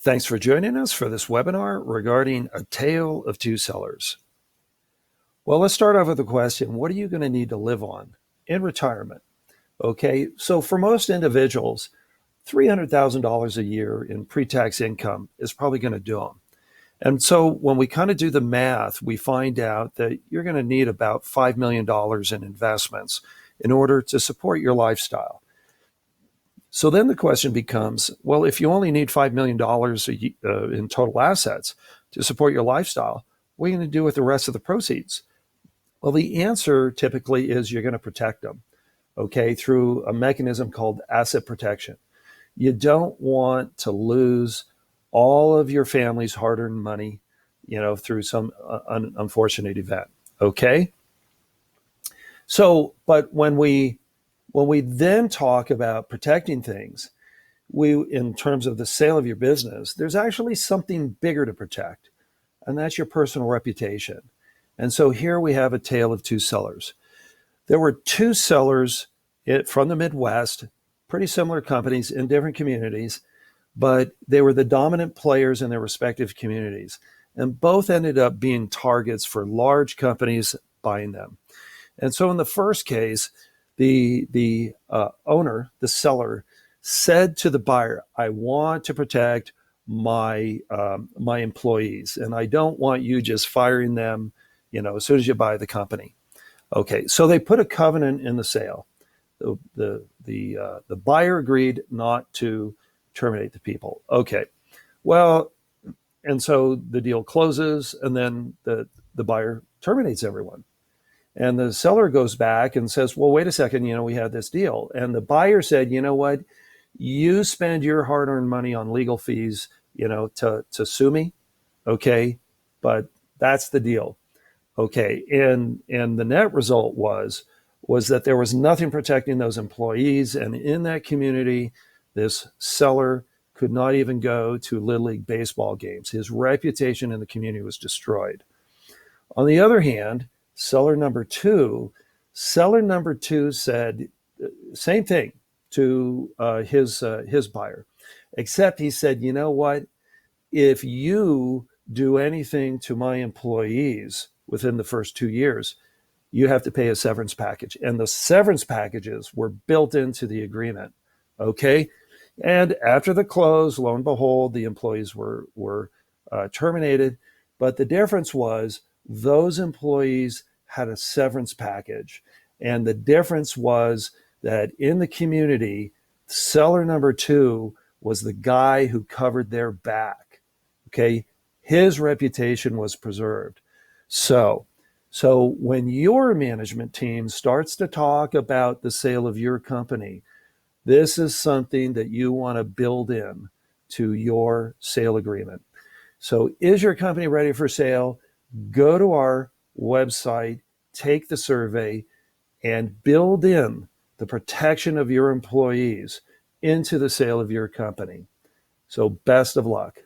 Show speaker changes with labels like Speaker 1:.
Speaker 1: Thanks for joining us for this webinar regarding A Tale of Two Sellers. Well, let's start off with the question, what are you going to need to live on in retirement? Okay, so for most individuals, $300,000 a year in pre-tax income is probably going to do them. And so when we kind of do the math, we find out that you're going to need about $5 million in investments in order to support your lifestyle. So then the question becomes, well, if you only need $5 million in total assets to support your lifestyle, what are you going to do with the rest of the proceeds? Well, the answer typically is you're going to protect them, okay, through a mechanism called asset protection. You don't want to lose all of your family's hard-earned money, through some unfortunate event, okay? So, but when we then talk about protecting things, in terms of the sale of your business, there's actually something bigger to protect, and that's your personal reputation. And so here we have a tale of two sellers. There were two sellers from the Midwest, pretty similar companies in different communities, but they were the dominant players in their respective communities. And both ended up being targets for large companies buying them. And so in the first case, the owner, the seller, said to the buyer, I want to protect my employees, and I don't want you just firing them, as soon as you buy the company. Okay, so they put a covenant in the sale. The buyer agreed not to terminate the people. Okay, well, and so the deal closes, and then the buyer terminates everyone. And the seller goes back and says, well, wait a second, we had this deal. And the buyer said, you know what? You spend your hard-earned money on legal fees, to sue me. Okay. But that's the deal. Okay. And the net result was that there was nothing protecting those employees. And in that community, this seller could not even go to Little League baseball games. His reputation in the community was destroyed. On the other hand, Seller number two said same thing to his buyer, except he said, you know what? If you do anything to my employees within the first 2 years, you have to pay a severance package. And the severance packages were built into the agreement. Okay. And after the close, lo and behold, the employees were terminated. But the difference was those employees had a severance package. And the difference was that in the community, seller number two was the guy who covered their back. Okay. His reputation was preserved. So when your management team starts to talk about the sale of your company, this is something that you want to build in to your sale agreement. So is your company ready for sale? Go to our website, take the survey, and build in the protection of your employees into the sale of your company. So best of luck.